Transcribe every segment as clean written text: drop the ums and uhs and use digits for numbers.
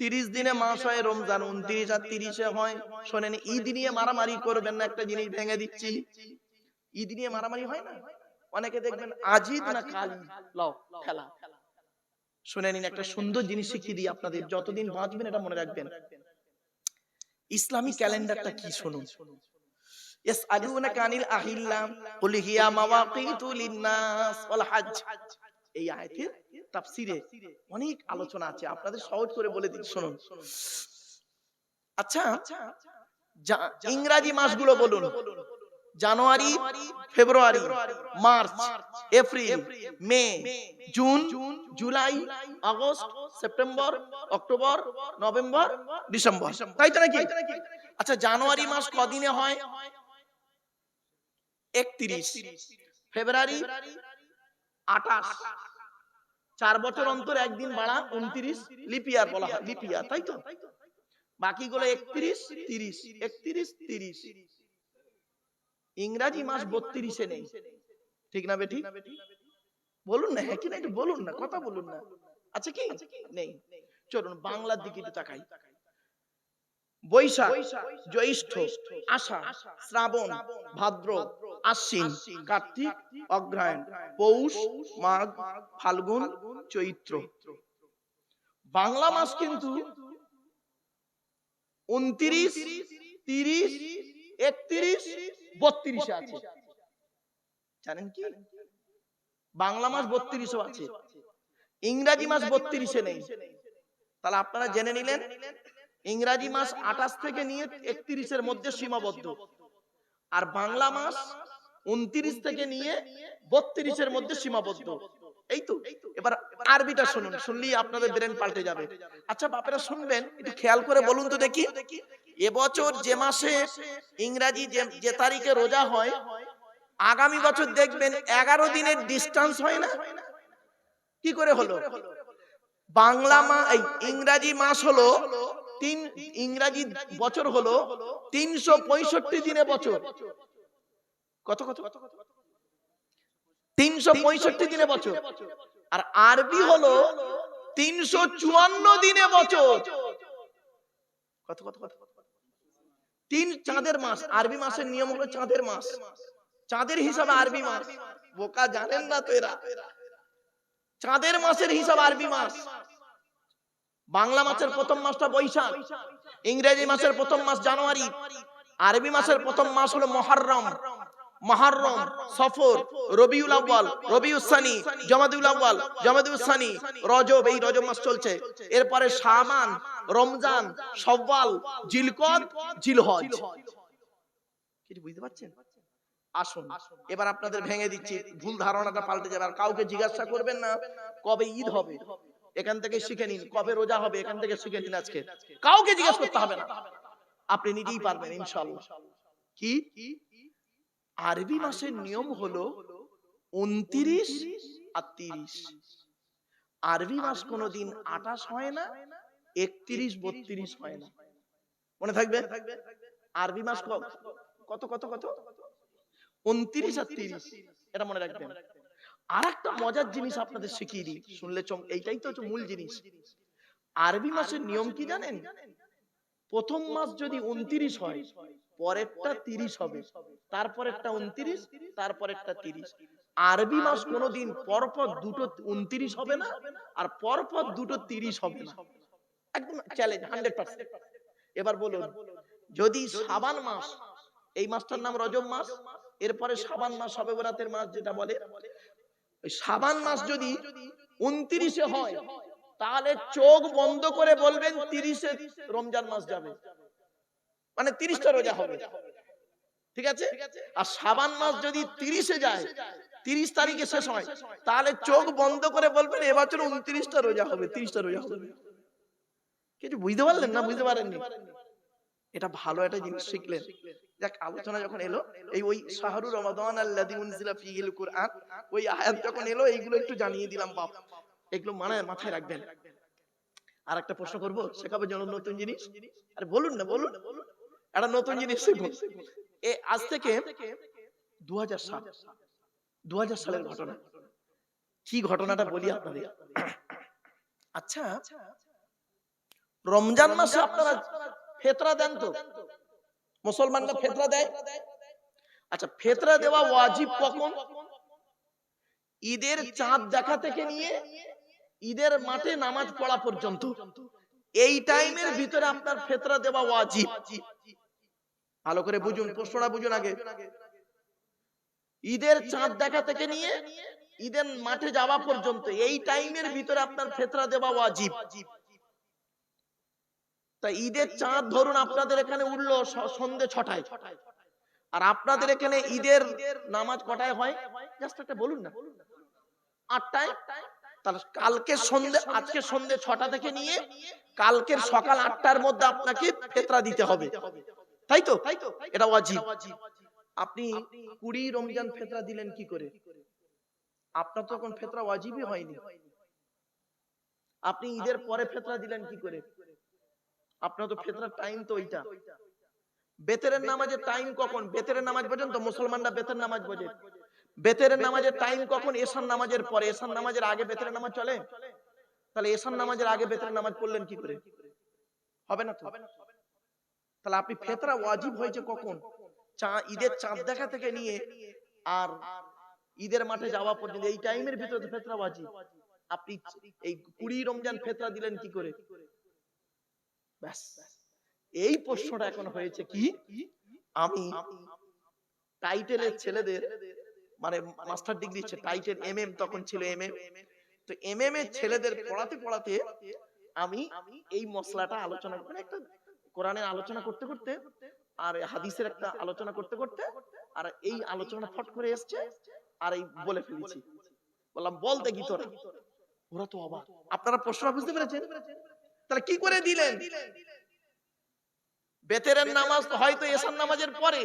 30 দিনে মাস হয় রমজান, 29 আর 30-এ হয়। শোনেন, ঈদ নিয়ে মারামারি করবেন না, একটা জিনিস ভেঙে দিচ্ছি। ঈদ নিয়ে মারামারি হয় না, অনেকে দেখবেন আজ ঈদ না কাল ঈদ, লও খেলা। শুনে নিন, একটা সুন্দর জিনিস শিখিয়ে দিই আপনাদের, যতদিন বাঁচবেন এটা মনে রাখবেন। ইসলামিক ক্যালেন্ডারটা কি শুনুন। ইয়াসআলুনাকা আনিল আহিল্লা কুল হিয়া মাওয়াকিতু লিন-নাস ওয়াল হজ। এই আয়াতের তাফসীরে অনেক আলোচনা আছে, আপনাদের সহজ করে বলে দিচ্ছি শুনুন। আচ্ছা, ইংরেজি মাসগুলো বলুন। January, February, March, April, May, June, July, August, September, October, November, December, তাই তো নাকি? আচ্ছা, জানুয়ারি মাস কদিনে হয়? 31। ফেব্রুয়ারি 28, 4 বছর অন্তর একদিন বাড়া 29, লিপ ইয়ার বলা হয়, লিপ ইয়ার, তাই তো? বাকিগুলো 31, 30, 31, 30। ইংরেজি মাস 32-এ নেই, ঠিক না বেটি? বলুন না, হ্যাঁ কি না, একটু বলুন না, কথা বলুন না। আচ্ছা কি নেই? চলুন বাংলার দিকে একটু তাকাই। বৈশাখ, জ্যৈষ্ঠ, আষাঢ়, শ্রাবণ, ভাদ্র, আশ্বিন, কার্তিক, অগ্রহায়ণ, পৌষ, মাঘ, ফাল্গুন, চৈত্র। বাংলা মাস কিন্তু 29, 30, 31, 32-এ আছে। জানেন কি? বাংলা মাস 32-এও আছে, ইংরেজি মাস 32-এ নেই। তাহলে আপনারা জেনে নিলেন ইংরেজি মাস 28 থেকে নিয়ে 31-এর মধ্যে সীমাবদ্ধ, আর বাংলা মাস 29 থেকে নিয়ে 32-এর মধ্যে সীমাবদ্ধ। এই তো। এবার আরবিটা শুনুন, শুনলেই আপনাদের ব্রেন পাল্টে যাবে। আচ্ছা বাপেরা শুনবেন, একটু খেয়াল করে বলুন তো দেখি, এবছর যে মাসে ইংরেজি যে তারিখে রোজা হয়, আগামী বছর দেখবেন 11 দিনের ডিস্টেন্স হয় না? কি করে হলো? বাংলা মাস, এই ইংরেজি মাস হলো ইংরেজি বছর হলো 365 দিনে বছর। কত কত? 365 দিনে বছর। আর আরবি হলো 354 দিনে বছর। কত কত কত? 3 চাঁদের মাস। আরবি মাসের নিয়ম হলো চাঁদের মাস, চাঁদের হিসাবে আরবি মাস। বোকা জানেন না তো এরা, চাঁদের মাসের হিসাব আরবি মাস। বাংলা মাসের প্রথম মাসটা বৈশাখ, ইংরেজি মাসের প্রথম মাস জানুয়ারি, আরবি মাসের প্রথম মাস হলো মুহররম, মুহররম, সফর, রবিউল আউয়াল, রবিউস সানি, জমাদুল আউয়াল, জমাদুস সানি, রজব, এই রজব মাস চলছে। এরপরে শাবান, রমজান, শাওয়াল, জিলকদ, জিলহজ। কিছু বুঝতে পারছেন? আসুন এবার আপনাদের ভেঙে দিচ্ছি, ভুল ধারণাটা পাল্টে যাবে। আর কাউকে জিজ্ঞাসা করবেন না কবে ঈদ হবে, এখান থেকে শিখে নিন। কবে রোজা হবে, এখান থেকে শিখে নিন। আজকে কাউকে জিজ্ঞেস করতে হবে না, আপনি নিজেই পারবেন ইনশাআল্লাহ। কি? আরবি মাসের নিয়ম হলো 29 আর 30। আরবি মাস কোনোদিন 28 হয় না, 31, 32 হয় না। মনে থাকবে, আরবি মাস কত কত কত? 29 আর 30, এটা মনে রাখবেন। আর একটা মজার জিনিস আপনাদের শিখিয়ে দিই, শুনলে এইটাই তো হচ্ছে মূল জিনিস। আরবি মাসের নিয়ম কি জানেন? প্রথম মাস যদি 29 হয়, পরেরটা 30 হবে, তারপরেরটা 29, তারপরেরটা 30। আরবি মাস কোনোদিন পরপর দুটো 29 হবে না, আর পরপর দুটো 30 হবে না। একদম চ্যালেঞ্জ 100%। এবার বলুন, যদি শাবান মাস, এই মাসটার নাম রজব মাস, এরপরে শাবান মাস, শবে বরাতের মাস যেটা বলে, ওই শাবান মাস যদি 29-এ হয়, তাহলে চোখ বন্ধ করে বলবেন 30-এ রমজান মাস যাবে, মানে 30টা রোজা হবে, ঠিক আছে? আর শাবান মাস যদি 30-এ যায়, 30 তারিখে শেষ হয়, তাহলে চোখ বন্ধ করে বলবেন এবছর 29টা রোজা হবে, 30টা রোজা হবে। কিছু বুঝতে পারলেন না? বুঝতে পারেননি? এটা ভালো একটা জিনিস শিখলেন। দেখ, আলোচনা যখন এলো, এই ওই শাহরু রমাদান আল্লাযী উনজিলা ফীহিল কুরআন, ওই আয়াত যখন এলো, এইগুলো একটু জানিয়ে দিলাম বাপ, এগুলো মাথায় রাখবেন। আর একটা প্রশ্ন করব, শেখাবো যেন নতুন জিনিস। আরে বলুন না, বলুন, একটা নতুন জিনিস শিখবো। আজ থেকে 2000 সালের ঘটনা। কি ঘটনাটা বলি আপনাদের। আচ্ছা, রমজান মাসে আপনারা ফিতরা দেন তো? মুসলমানরা ফিতরা দেয়। আচ্ছা, ফিতরা দেওয়া ওয়াজিব কখন? ঈদের চাঁদ দেখা থেকে নিয়ে ঈদের মাঠে নামাজ পড়া পর্যন্ত, এই টাইমের ভিতরে আপনার ফিতরা দেওয়া ওয়াজিব। ভালো করে বুঝুন, প্রশ্নটা বুঝুন আগে। ঈদের চাঁদ দেখা থেকে নিয়ে ঈদের মাঠে যাওয়া পর্যন্ত এই টাইমের ভিতরে আপনার ফিতরা দেওয়া ওয়াজিব। তা ঈদের চাঁদ ধরুন আপনাদের এখানে উঠলো সন্ধ্যে 6টায়, আর আপনাদের এখানে ঈদের নামাজ কটায় হয়? জাস্ট একটা বলুন না। 8টায়। তাহলে কালকে সন্ধ্যে, আজকে সন্ধ্যে 6টা থেকে নিয়ে কালকের সকাল 8টার মধ্যে আপনাকে ফিতরা দিতে হবে, তাই তো? এটা ওয়াজিব। আপনি 20 রমজান ফিতরা দিলেন কি করে? আপনার তো এখন ফিতরা ওয়াজিবই হয়নি। আপনি ঈদের পরে ফিতরা দিলেন কি করে? আপনার তো ফিতরার টাইম তো ওইটা। বেতেরের নামাজের টাইম কখন? বেতেরের নামাজ পর্যন্ত মুসলমানরা বেতের নামাজ বোঝে। বেতেরের নামাজের টাইম কখন? এশার নামাজের পরে। এশার নামাজের আগে বেতেরের নামাজ চলে? তাহলে এশার নামাজের আগে বেতেরের নামাজ পড়লেন কি করে? হবে না তো। তাহলে আপনি ফিতরা ওয়াজিব হয়েছে কখন? ঈদের চাঁদ দেখা থেকে নিয়ে আর ঈদের মাঠে যাওয়া পর্যন্ত এই টাইমের ভিতরে ফিতরা ওয়াজিব। আপনি এই 20 রমজান ফিতরা দিলেন কি করে? ব্যাস, এই প্রশ্নটা এখন হয়েছে কি, আমি টাইটেলের ছেলেদের, মানে মাস্টার ডিগ্রি টাইটেল এমএম তখন ছিল এমএম, তো এমএম এর ছেলেদের পড়াতে পড়াতে আমি এই মশলাটা আলোচনা করে, একটা কোরআনের আলোচনা করতে করতে আর হাদিসের একটা আলোচনা করতে করতে, আর এই আলোচনা ফট করে এসছে আর এই বলে ফেলেছি। বললাম বল দেখি তোরা। ওরা তো অবাক। আপনারা প্রশ্ন বুঝতে পেরেছেন? তাহলে কি করে দিলেন? বেতেরের নামাজ হয়তো এশার নামাজের পরে,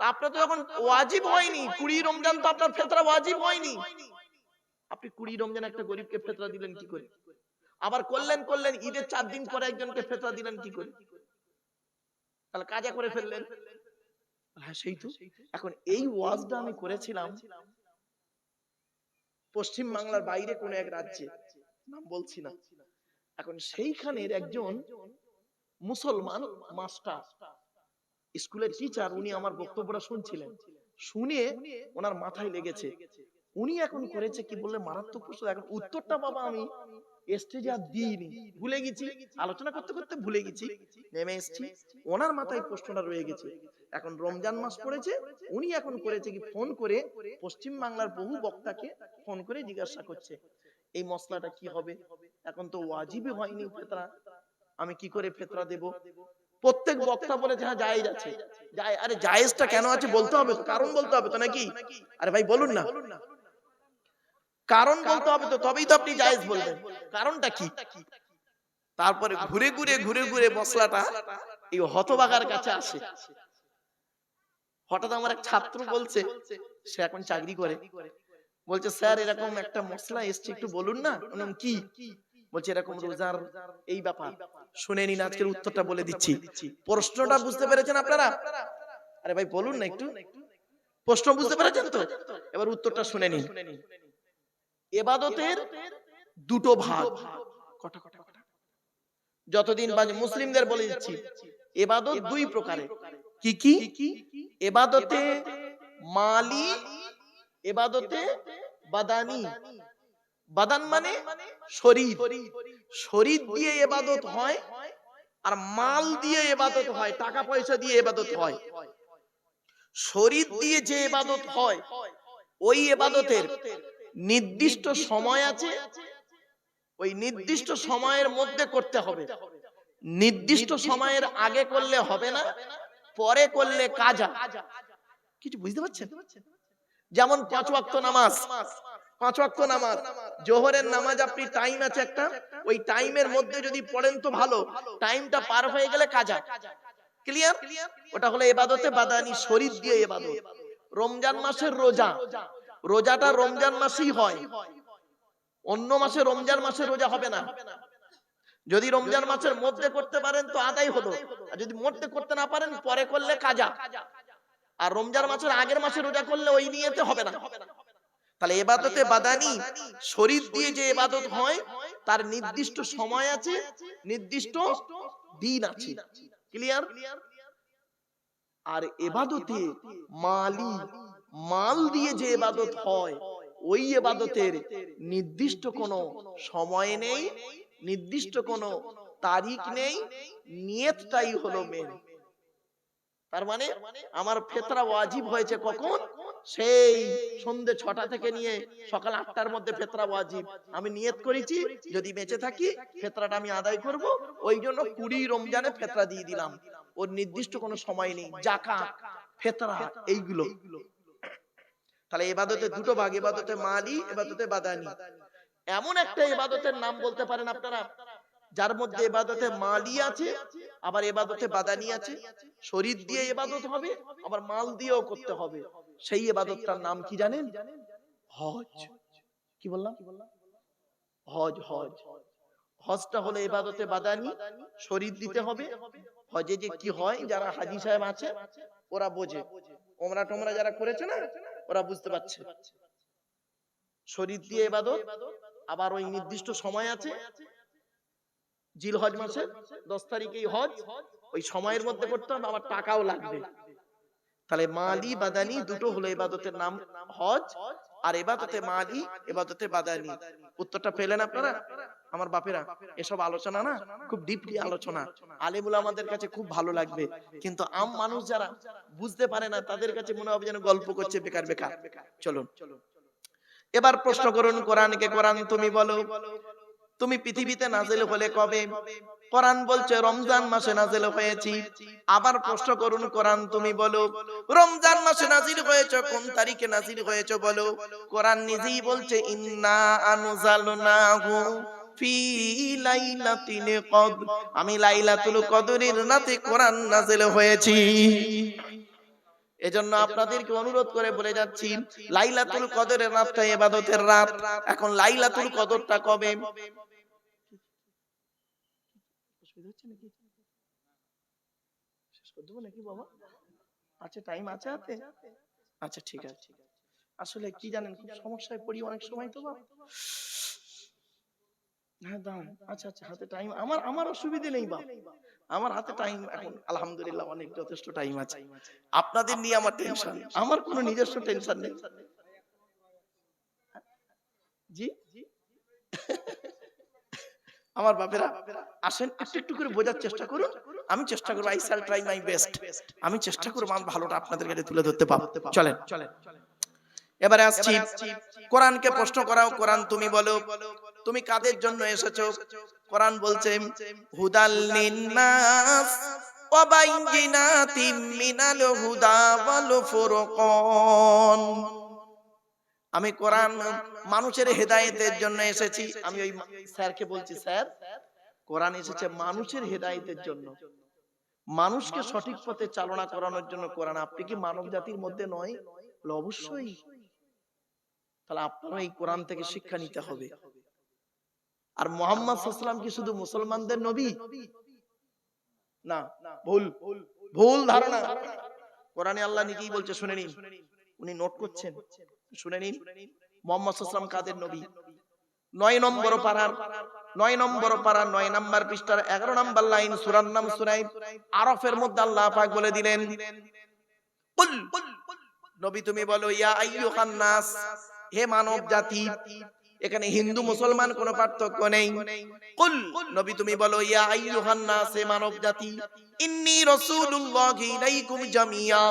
তা আপনার তো যখন ওয়াজিব হয়নি 20 রমজান, তো আপনার ফিতরা ওয়াজিব হয়নি। আপনি 20 রমজান একটা গরিবকে ফিতরা দিলেন কি করে? আবার করলেন ঈদের 4 দিন পরে একজনকে ফিতরা দিলেন কি করে? তাহলে কাজা করে ফেললেন। হ্যাঁ সেই তো। এখন এই ওয়াজটা আমি করেছিলাম পশ্চিম বাংলার বাইরে কোন এক রাজ্যে, নাম বলছি না। এখন সেইখানের একজন মুসলমান মাস্টার, স্কুলের টিচার, উনি আমার বক্তব্যটা শুনছিলেন। শুনে ওনার মাথায় লেগেছে। উনি এখন করেছে কি বললে মারাত্মক প্রশ্ন। এখন উত্তরটা বাবা আমি স্টেজে আর দিইনি, ভুলে গেছি, আলোচনা করতে করতে ভুলে গেছি, নেমে এসেছি। ওনার মাথায় প্রশ্নটা রয়ে গেছে। এখন রমজান মাস পড়েছে, উনি এখন করেছে কি ফোন করে পশ্চিম বাংলার বহু বক্তাকে ফোন করে জিজ্ঞাসা করছে এই মশলাটা কি হবে। এখন তো ওয়াজিবই হয়নি ফিতরা, আমি কি করে ফিতরা দেব? প্রত্যেক বক্তা বলেছে হ্যাঁ জায়েজ আছে। আরে জায়েজটা কেন আছে বলতে হবে তো, কারণ বলতে হবে তো নাকি? আরে ভাই বলুন না, কারণ বলতে হবে তো, তবেই তো আপনি জায়েজ বলবেন। কারণটা কি? তারপরে ঘুরে ঘুরে মশলাটা এই হতভাগার কাছে আসে। হঠাৎ আমার এক ছাত্র বলছে, সে এখন চাকরি করে, বলছে স্যার এরকম একটা মশলা এসছে, একটু বলুন না। কি? বলছে এরকম রোজার এই ব্যাপার। শুনে নিন, আজকের উত্তরটা বলে দিচ্ছি। প্রশ্নটা বুঝতে পেরেছেন আপনারা? আরে ভাই বলুন না একটু, প্রশ্ন বুঝতে পেরেছেন তো? এবার উত্তরটা শুনে নিন। ইবাদতের দুটো ভাগ। কটা? যতদিন বাজে মুসলিমদের বলে দিচ্ছি, ইবাদত দুই প্রকারের। কি কি? ইবাদতে মালি, ইবাদতে বাদানি। বাদান মানে শরীর, শরীর দিয়ে ইবাদত হয়, আর মাল দিয়ে ইবাদত হয়, টাকা পয়সা দিয়ে ইবাদত হয়। শরীর দিয়ে যে ইবাদত হয় ওই ইবাদতের নির্দিষ্ট সময় আছে, ওই নির্দিষ্ট সময়ের মধ্যে করতে হবে। নির্দিষ্ট সময়ের আগে করলে হবে না, পরে করলে কাজা। কিছু বুঝতে পারছেন? যেমন 5 ওয়াক্ত নামাজ, 5 ওয়াক্ত নামাজ, জোহরের নামাজ আপনি টাইম আছে একটা, ওই টাইমের মধ্যে যদি পড়েন তো ভালো, টাইমটা পার হয়ে গেলে কাজা। ক্লিয়ার? ওটা হলো ইবাদতে বাদানি, শরীর দিয়ে ইবাদত। রমজান মাসের রোজা, রোজাটা রমজান মাসেই হয়, অন্য মাসে রমজান মাসে রোজা হবে না। যদি রমজান মাসের মধ্যে করতে পারেন তো আদায় হলো, আর যদি মধ্যে করতে না পারেন পরে করলে কাজা। আর রমজান মাসের আগের মাসে রোজা করলে ওই নিয়তে হবে না। তাহলে ইবাদতে বাদানি শরীর দিয়ে যে ইবাদত হয় তার নির্দিষ্ট সময় আছে, নির্দিষ্ট দিন আছে। ক্লিয়ার? আর ইবাদতে মালি, মাল দিয়ে যে ইবাদত হয় ওই ইবাদতের নির্দিষ্ট কোনো সময় নেই, নির্দিষ্ট কোনো তারিখ নেই, নিয়তটাই হলো মেন। তার মানে আমার ফিতরা ওয়াজিব হয়েছে কখন? সেই সন্ধ্যে 6টা থেকে নিয়ে সকাল 8টার মধ্যে ফিতরা ওয়াজিব। আমি নিয়ত করেছি যদি বেঁচে থাকি ফিতরাটা আমি আদায় করব, ওই জন্য 20 রমজানে ফিতরা দিয়ে দিলাম। ওর নির্দিষ্ট কোনো সময় নেই। যাকাত, ফিতরা এইগুলো। তাহলে ইবাদতে দুটো ভাগ, ইবাদতে মালি, ইবাদতে বাদানি। এমন একটা ইবাদতের নাম বলতে পারেন আপনারা যার মধ্যে ইবাদতে মালি আছে আবার ইবাদতে বাদানি আছে। শরীর দিয়ে ইবাদত হবে আবার মাল দিয়েও করতে হবে। সেই ইবাদতটার নাম কি জানেন? হজ। কি বললাম? হজ। হজ, হজটা হলো ইবাদতে বাদানি, শরীর দিতে হবে। হজে যে কি হয়, যারা হাজী সাহেব আছে ওরা বোঝে, ওমরা টোমরা যারা করেছে না ওরা বুঝতে পারছে। শরীর দিয়ে ইবাদত, আবার ওই নির্দিষ্ট সময় আছে, জিলহজ মাসের 10 তারিখেই হজ, ওই সময়ের মধ্যে করতে হবে, আবার টাকাও লাগবে। তাহলে মালি বাদানি দুটো হলো ইবাদতের নাম হজ, আর ইবাদতে মালি, ইবাদতে বাদানি। উত্তরটা পেলেন আপনারা? আমার বাপেরা, এসব আলোচনা না খুব ডিপলি আলোচনা, আলেমুল আমাদের কাছে খুব ভালো লাগবে, কিন্তু আম মানুষ যারা বুঝতে পারে না তাদের কাছে মনে হবে যেন গল্প করছে বেকার বেকার। চলুন এবার প্রশ্ন করুন কোরআনকে। কোরআন তুমি বলো, তুমি পৃথিবীতে নাজিল হলে কবে? কোরআন বলছে রমজান মাসে নাজিল হয়েছি। আবার প্রশ্ন করুন কোরআন তুমি বলো, রমজান মাসে নাজিল হয়েছে, কোন তারিখে নাজিল হয়েছে বলো? কোরআন নিজেই বলছে ইন্না আনজালনাহু ফি লাইলাতিল কদর, আমি লাইলাতুল কদরের রাতে কোরআন নাজিল হয়েছি। এজন্য আপনাদেরকে অনুরোধ করে বলে যাচ্ছি, লাইলাতুল কদরের রাতটা ইবাদতের রাত। এখন লাইলাতুল কদরটা কবে? আচ্ছা টাইম আছে হাতে? আচ্ছা ঠিক আছে। আসলে কি জানেন, খুব সমস্যায় পড়ি অনেক সময় তো বাবা। হ্যাঁ দাঁড়ান, আচ্ছা আচ্ছা হাতে টাইম, আমার অসুবিধা নেই বাবা, আমার হাতে টাইম এখন আলহামদুলিল্লাহ অনেক যথেষ্ট টাইম আছে। আপনাদের নিয়ে আমার টেনশন, আমার কোনো নিজস্ব টেনশন নেই। জি আমার বাপেরা আসেন, একটু একটু করে বোঝার চেষ্টা করুন। আমি চেষ্টা করবো, I shall try my best. আমি চেষ্টা করবো আমার ভালোটা আপনাদের কাছে তুলে ধরতে পারবো। চলেন এবারে আসছি, কোরআনকে প্রশ্ন করাও। কোরআন তুমি বলো, তুমি কাদের জন্য এসেছো? কোরআন বলছে হুদাল লিন্নাস ওয়া বাইয়িনাতিম মিনাল হুদা ওয়াল ফুরকান। আমি কোরআন মানুষের হেদায়েতের জন্য এসেছি। আমি ওই স্যারকে বলছি, স্যার কোরআন এসেছে মানুষের হেদায়েতের জন্য, মানুষকে সঠিক পথে চালনা করানোর জন্য কোরআন। আপনি কি মানব জাতির মধ্যে নয়? অবশ্যই। তাহলে আপনারা এই কোরআন থেকে শিক্ষা নিতে হবে। আর মুহাম্মদ সাল্লাল্লাহু আলাইহি ওয়াসাল্লাম কি শুধু মুসলমানদের নবী? না, ভুল ভুল ধারণা। কোরআনে আল্লাহ নিজেই বলছে, শুনে নিন, উনি নোট করছেন, শুনে নিন মুহাম্মদ সাল্লাল্লাহু আলাইহি ওয়াসাল্লাম কাদের নবী। 9 নম্বর পারার 9 নম্বর পৃষ্ঠার 11 নম্বর লাইন, সূরার নাম সূরা আরাফের মধ্যে আল্লাহ পাক বলে দিলেন, কুল নবী তুমি বলো, ইয়া আইয়ুহান নাস, হে মানব জাতি। এখানে হিন্দু মুসলমান কোনো পার্থক্য নেই। কুল নবী তুমি বলো, ইয়া আইয়ুহান নাস, হে মানব জাতি, ইন্নী রাসূলুল্লাহি ইলাইকুম জামিয়া,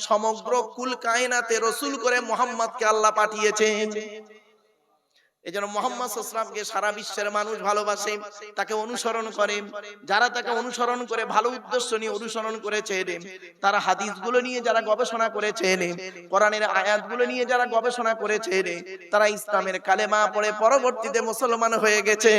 সমগ্র কুল কায়নাতে রাসূল করে মুহাম্মদকে আল্লাহ পাঠিয়েছেন। এজন্য মুহাম্মদ সাল্লাল্লাহু আলাইহি ওয়াসাল্লামকে সারা বিশ্বের মানুষ ভালোবাসে, তাকে অনুসরণ করে। যারা তাকে অনুসরণ করে ভালো উদ্দেশ্য নিয়ে অনুসরণ করেছে, তারা হাদিসগুলো নিয়ে যারা গবেষণা করেছে, কোরআনের আয়াতগুলো নিয়ে যারা গবেষণা করেছে, তারা ইসলামের কালেমা পড়ে পরবর্তীতে মুসলমান হয়ে গেছে।